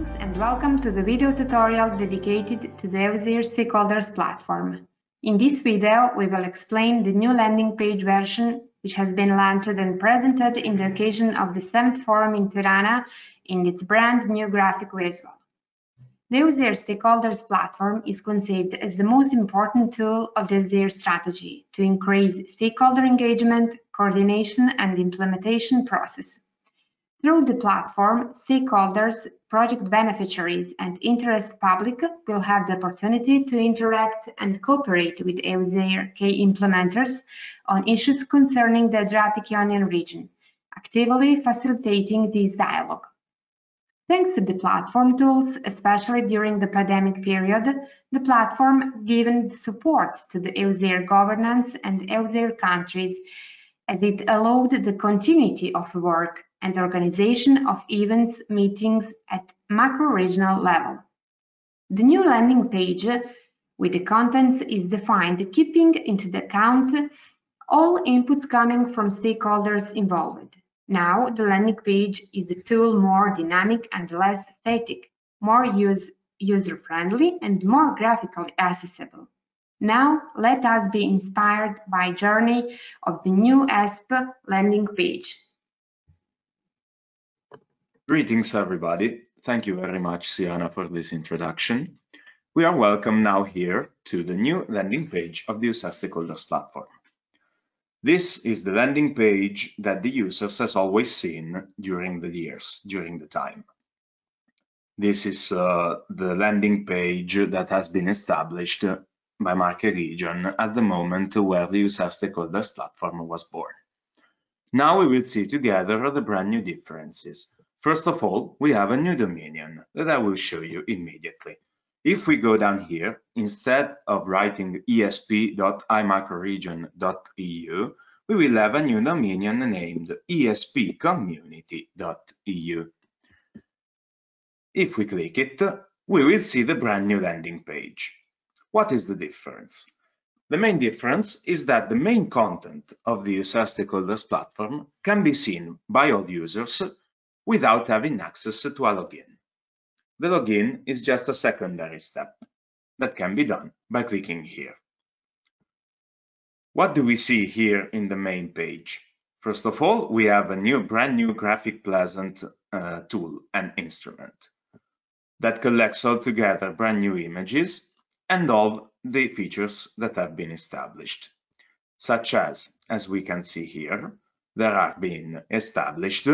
Greetings and welcome to the video tutorial dedicated to the Elsevier Stakeholders platform. In this video, we will explain the new landing page version which has been launched and presented in the occasion of the 7th Forum in Tirana in its brand new graphic visual. The Elsevier Stakeholders platform is conceived as the most important tool of the Elsevier strategy to increase stakeholder engagement, coordination and implementation process. Through the platform, stakeholders, project beneficiaries, and interested public will have the opportunity to interact and cooperate with Elsevier key implementers on issues concerning the Adriatic-Ionian region, actively facilitating this dialogue. Thanks to the platform tools, especially during the pandemic period, the platform given support to the Elsevier governance and Elsevier countries as it allowed the continuity of work and organization of events, meetings at macro-regional level. The new landing page with the contents is defined keeping into account all inputs coming from stakeholders involved. Now the landing page is a tool more dynamic and less static, more user-friendly and more graphically accessible. Now let us be inspired by the journey of the new ESP landing page. Greetings, everybody. Thank you very much, Siana, for this introduction. We are welcome now here to the new landing page of the User Stakeholders platform. This is the landing page that the users has always seen during the years, during the time. This is the landing page that has been established by market region at the moment where the User Stakeholders platform was born. Now we will see together the brand new differences. First of all, we have a new dominion that I will show you immediately. If we go down here, instead of writing esp.imacroregion.eu, we will have a new dominion named espcommunity.eu. If we click it, we will see the brand new landing page. What is the difference? The main difference is that the main content of the User Stakeholders platform can be seen by all users without having access to a login. The login is just a secondary step that can be done by clicking here. What do we see here in the main page? First of all, we have a brand new graphic pleasant tool and instrument that collects all together brand new images and all the features that have been established, such as we can see here, there have been established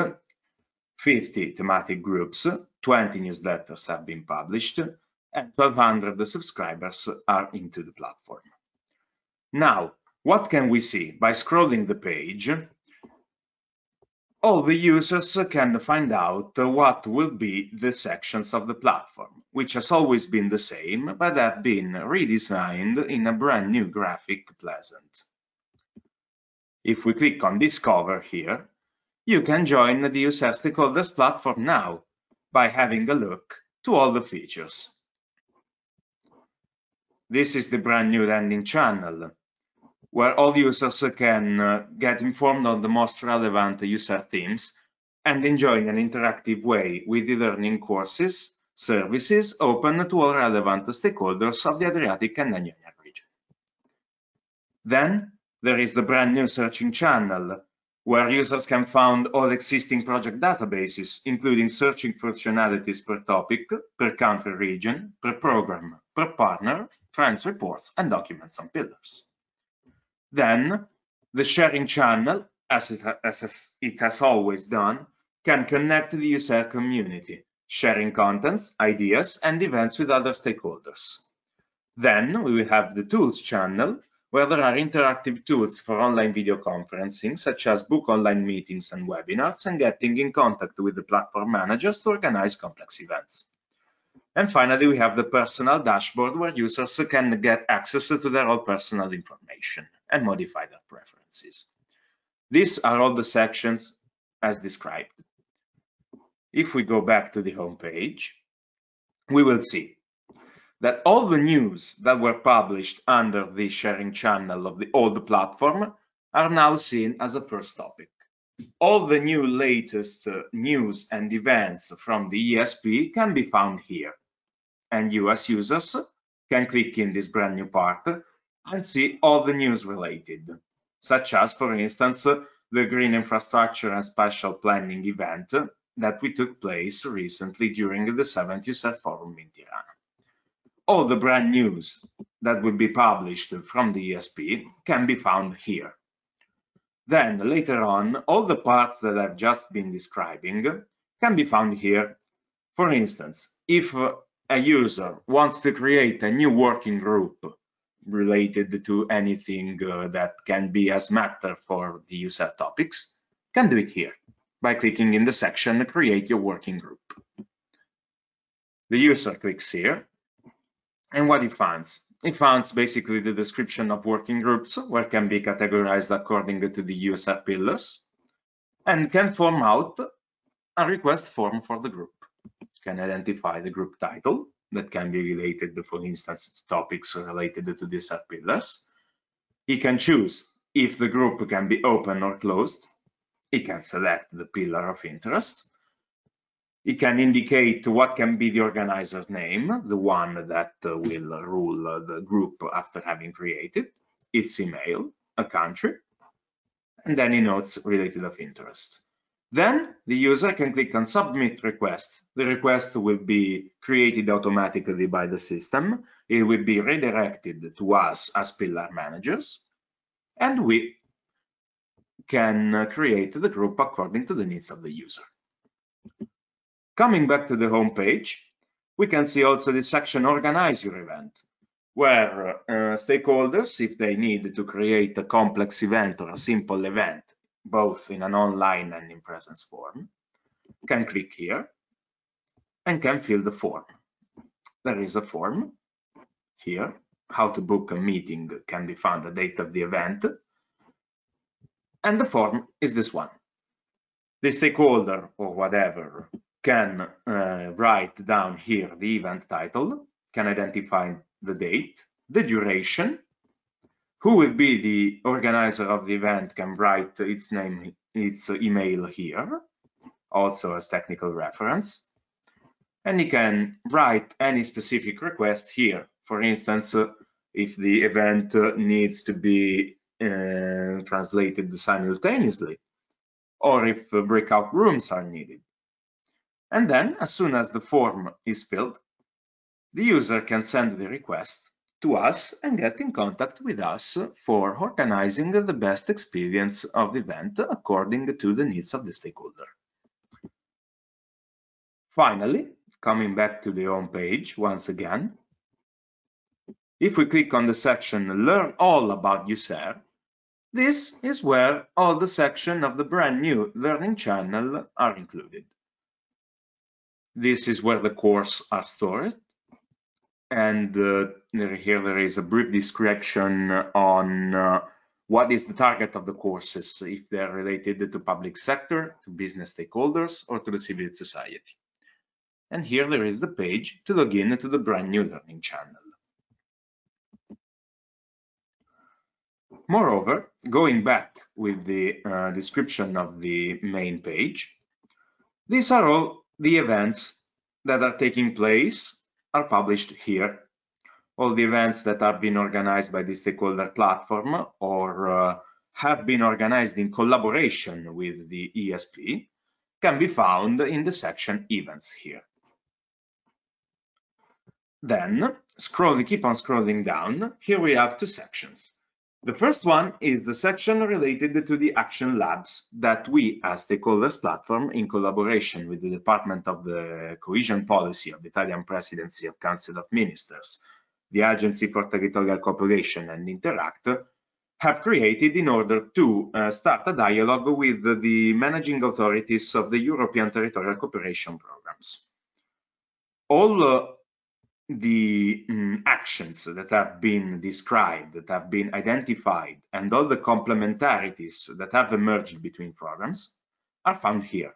50 thematic groups, 20 newsletters have been published, and 1,200 subscribers are into the platform. Now, what can we see? By scrolling the page, all the users can find out what will be the sections of the platform, which has always been the same, but have been redesigned in a brand new graphic pleasant. If we click on Discover here, you can join the User Stakeholders platform now by having a look to all the features. This is the brand new landing channel, where all users can get informed on the most relevant user themes and enjoy an interactive way with e-learning courses, services open to all relevant stakeholders of the Adriatic and Ionian region. Then there is the brand new searching channel, where users can find all existing project databases, including searching functionalities per topic, per country region, per program, per partner, trends reports, and documents on pillars. Then, the sharing channel, as it has always done, can connect the user community, sharing contents, ideas, and events with other stakeholders. Then, we will have the tools channel, where there are interactive tools for online video conferencing, such as book online meetings and webinars, and getting in contact with the platform managers to organize complex events. And finally, we have the personal dashboard, where users can get access to their own personal information and modify their preferences. These are all the sections as described. If we go back to the home page, we will see that all the news that were published under the sharing channel of the old platform are now seen as a first topic. All the new latest news and events from the ESP can be found here. And you as users can click in this brand new part and see all the news related, such as, for instance, the Green Infrastructure and Spatial Planning event that we took place recently during the 7th USER Forum in Tirana. All the brand news that will be published from the ESP can be found here. Then later on, all the parts that I've just been describing can be found here. For instance, if a user wants to create a new working group related to anything that can be as matter for the user topics, can do it here by clicking in the section Create Your Working Group. The user clicks here, and what he finds? He finds basically the description of working groups, where can be categorized according to the user pillars, and can form out a request form for the group. Can identify the group title that can be related, for instance, to topics related to the user pillars. He can choose if the group can be open or closed. He can select the pillar of interest. He can indicate what can be the organizer's name, the one that will rule the group after having created, its email, a country, and any notes related of interest. Then the user can click on Submit Request. The request will be created automatically by the system. It will be redirected to us as pillar managers, and we can create the group according to the needs of the user. Coming back to the home page, we can see also the section Organize Your Event, where stakeholders, if they need to create a complex event or a simple event, both in an online and in presence form, can click here and can fill the form. There is a form here. How to book a meeting can be found, the date of the event, and the form is this one. The stakeholder or whatever can write down here the event title, can identify the date, the duration, who will be the organizer of the event, can write its name, its email here, also as technical reference. And he can write any specific request here. For instance, if the event needs to be translated simultaneously, or if breakout rooms are needed. And then, as soon as the form is filled, the user can send the request to us and get in contact with us for organizing the best experience of the event according to the needs of the stakeholder. Finally, coming back to the home page once again, if we click on the section Learn All About USER, this is where all the sections of the brand new learning channel are included. This is where the courses are stored, and here there is a brief description on what is the target of the courses, if they're related to public sector, to business stakeholders, or to the civil society. And here there is the page to log in to the brand new learning channel. Moreover, going back with the description of the main page, these are all the events that are taking place are published here. All the events that have been organized by the stakeholder platform or have been organized in collaboration with the ESP can be found in the section Events here. Then, keep on scrolling down. Here we have two sections. The first one is the section related to the action labs that we, as stakeholders platform, in collaboration with the Department of the Cohesion Policy of the Italian Presidency of Council of Ministers, the Agency for Territorial Cooperation and Interact, have created in order to start a dialogue with the managing authorities of the European Territorial Cooperation programs. All the actions that have been described, that have been identified, and all the complementarities that have emerged between programs are found here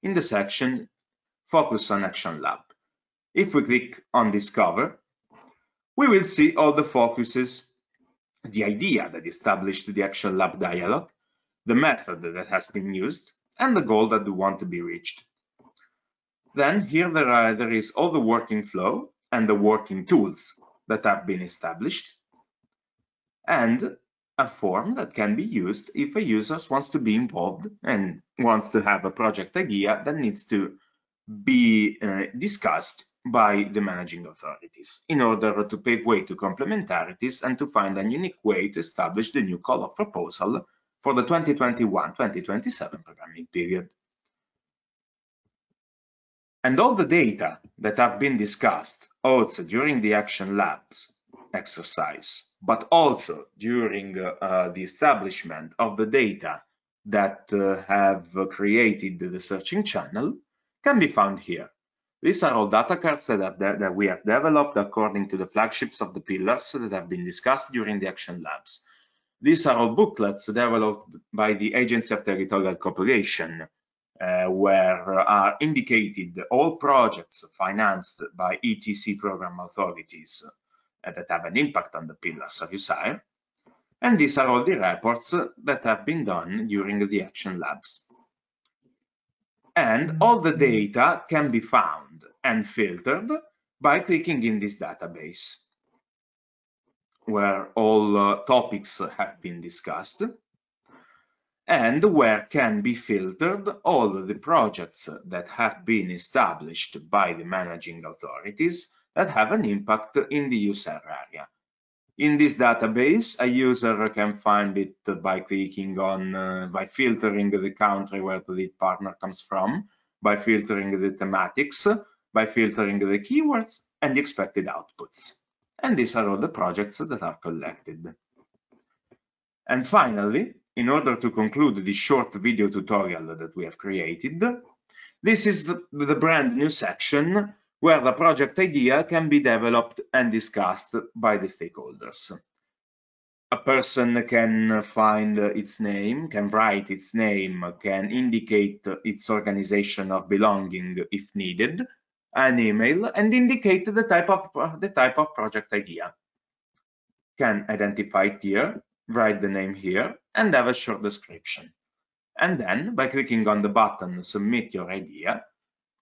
in the section Focus on Action Lab. If we click on Discover, we will see all the focuses, the idea that established the Action Lab dialogue, the method that has been used, and the goal that we want to be reached. Then here there is all the working flow and the working tools that have been established, and a form that can be used if a user wants to be involved and wants to have a project idea that needs to be discussed by the managing authorities in order to pave way to complementarities and to find a unique way to establish the new call of proposal for the 2021-2027 programming period. And all the data that have been discussed also during the Action Labs exercise, but also during the establishment of the data that have created the searching channel, can be found here. These are all data cards that we have developed according to the flagships of the pillars that have been discussed during the Action Labs. These are all booklets developed by the Agency of Territorial Cooperation, where are indicated all projects financed by ETC program authorities that have an impact on the pillars of USAIR. And these are all the reports that have been done during the Action Labs. And all the data can be found and filtered by clicking in this database, where all topics have been discussed, and where can be filtered all the projects that have been established by the managing authorities that have an impact in the user area. In this database, a user can find it by clicking on, by filtering the country where the lead partner comes from, by filtering the thematics, by filtering the keywords and the expected outputs. And these are all the projects that are collected. And finally, in order to conclude this short video tutorial that we have created, this is the brand new section where the project idea can be developed and discussed by the stakeholders. A person can find its name, can write its name, can indicate its organization of belonging if needed, an email, and indicate the type of project idea. Can identify it here, write the name here, and have a short description. And then, by clicking on the button Submit Your Idea,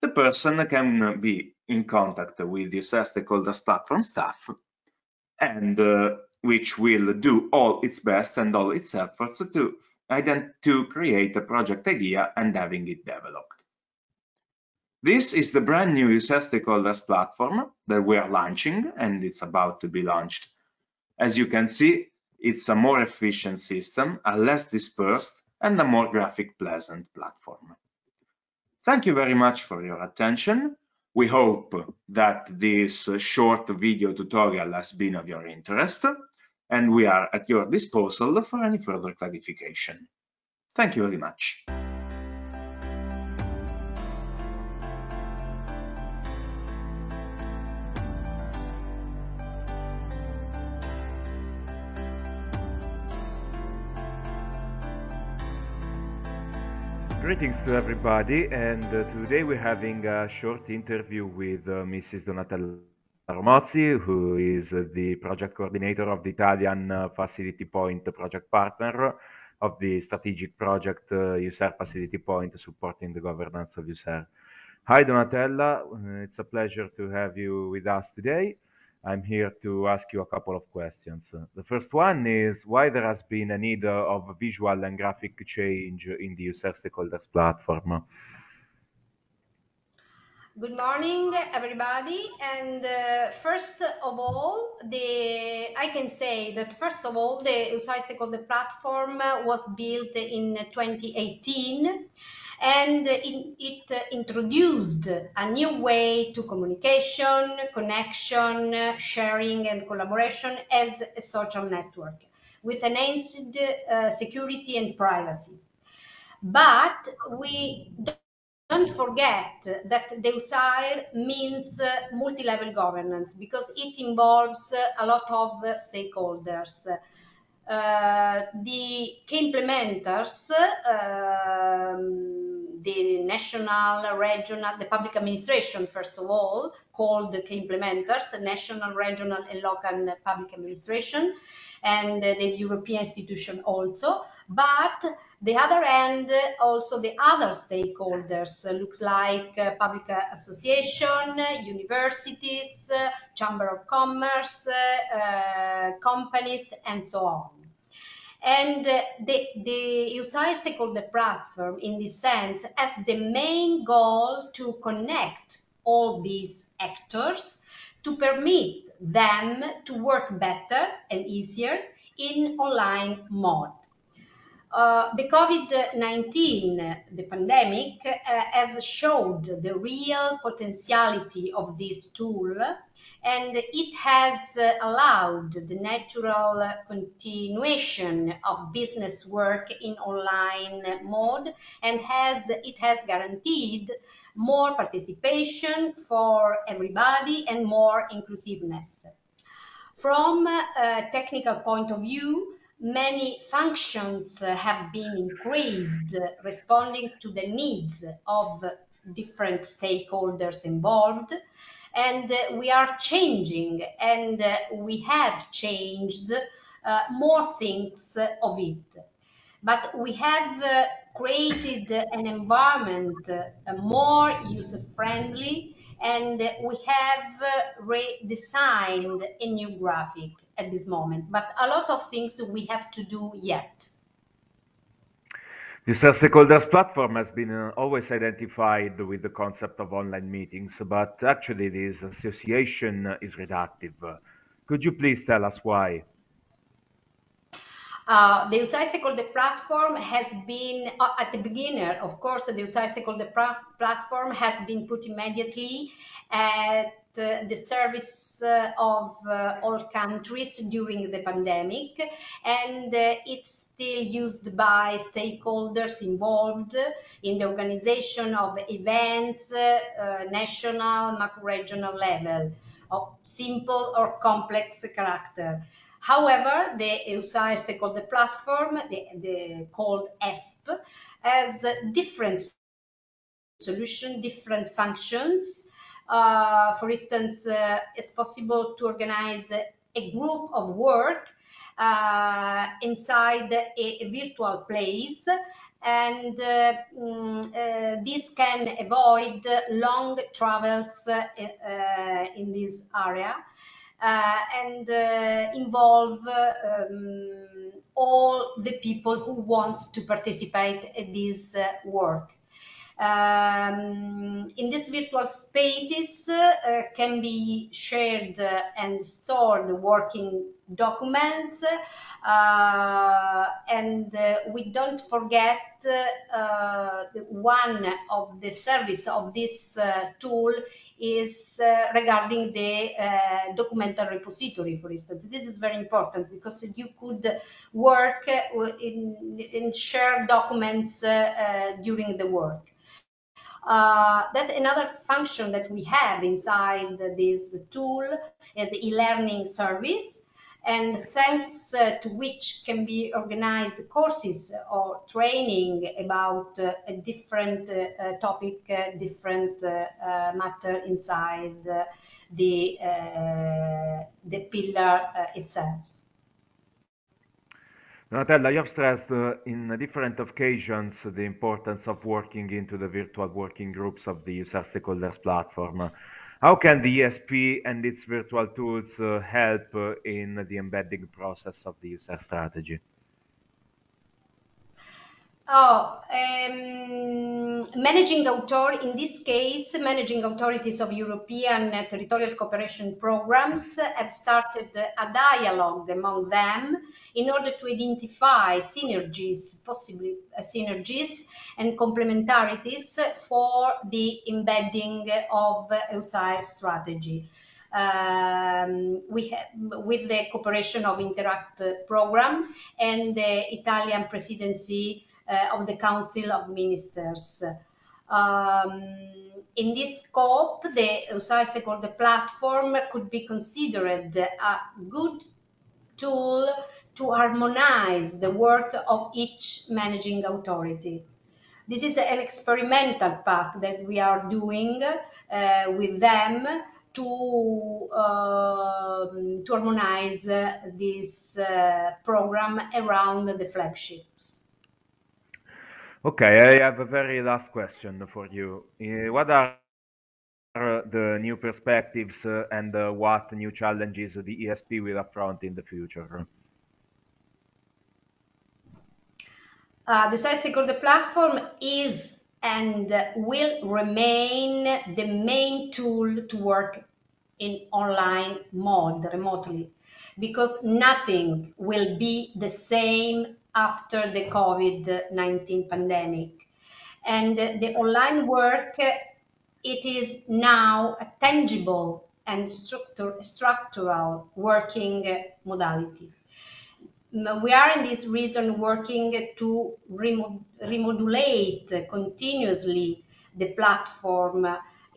the person can be in contact with the Stakeholders Platform staff, and which will do all its best and all its efforts to create a project idea and having it developed. This is the brand new user stakeholders platform that we are launching, and it's about to be launched. As you can see, it's a more efficient system, a less dispersed, and a more graphic pleasant platform. Thank you very much for your attention. We hope that this short video tutorial has been of your interest, and we are at your disposal for any further clarification. Thank you very much. Greetings to everybody, and today we're having a short interview with Mrs. Donatella Romozzi, who is the project coordinator of the Italian Facility Point project partner of the strategic project USER Facility Point, supporting the governance of USER. Hi Donatella, it's a pleasure to have you with us today. I'm here to ask you a couple of questions. The first one is why there has been a need of visual and graphic change in the user stakeholders platform. Good morning, everybody. And first of all, I can say that first of all, the user stakeholder platform was built in 2018. And it introduced a new way to communication, connection, sharing, and collaboration as a social network with enhanced security and privacy. But we don't forget that the USAIR means multi-level governance because it involves a lot of stakeholders. The key implementers, the national, regional, the public administration, first of all, called the key implementers, national, regional, and local public administration, and the European institution also. But The other end, also the other stakeholders, looks like public association, universities, chamber of commerce, companies, and so on. And the USAID stakeholder platform, in this sense, has the main goal to connect all these actors to permit them to work better and easier in online mode. The COVID-19, the pandemic, has showed the real potentiality of this tool, and it has allowed the natural continuation of business work in online mode, and it has guaranteed more participation for everybody and more inclusiveness. From a technical point of view, many functions have been increased, responding to the needs of different stakeholders involved. And we are changing, and we have changed more things of it. But we have created an environment more user-friendly, and we have redesigned a new graphic at this moment. But a lot of things we have to do yet. The stakeholders platform has been always identified with the concept of online meetings, but actually this association is reductive. Could you please tell us why? The USAID stakeholder platform has been, at the beginning, of course, the USAID stakeholder platform has been put immediately at the service of all countries during the pandemic, and it's still used by stakeholders involved in the organization of events, national, macro-regional level, of simple or complex character. However, the USAID stakeholder platform, called ESP, has different solutions, different functions. For instance, it's possible to organize a group of work inside a virtual place, and this can avoid long travels in this area. And involve all the people who want to participate in this work. In these virtual spaces can be shared and stored working documents, and we don't forget one of the service of this tool is regarding the documental repository, for instance. This is very important because you could work in shared documents during the work. That another function that we have inside this tool is the e-learning service, and thanks to which can be organized courses or training about a different topic, different matter inside the pillar itself. Donatella, you have stressed in different occasions the importance of working into the virtual working groups of the user stakeholders platform. How can the ESP and its virtual tools help in the embedding process of the user strategy? Managing authority, in this case, managing authorities of European territorial cooperation programs have started a dialogue among them in order to identify synergies, possibly synergies and complementarities for the embedding of USAID strategy. We have, with the cooperation of Interact program and the Italian presidency of the Council of Ministers. In this scope, the USAID stakeholder platform could be considered a good tool to harmonize the work of each managing authority. This is an experimental path that we are doing with them to harmonize this program around the flagships. Okay, I have a very last question for you. What are the new perspectives and what new challenges the ESP will affront in the future? The size stakeholder platform is and will remain the main tool to work in online mode remotely, because nothing will be the same after the COVID-19 pandemic. And the online work, it is now a tangible and structural working modality. We are in this reason working to remodulate continuously the platform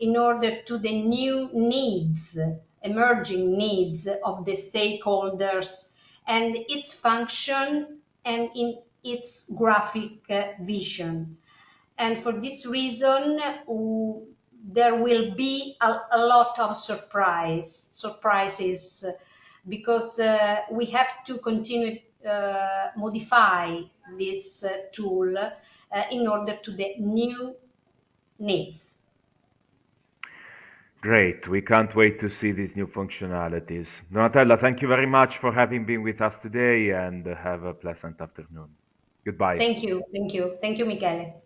in order to the new needs, emerging needs of the stakeholders and its function and in its graphic vision. And for this reason, there will be a lot of surprises, because we have to continue modify this tool in order to the new needs. Great. We can't wait to see these new functionalities. Donatella, thank you very much for having been with us today and have a pleasant afternoon. Goodbye. Thank you, Michele.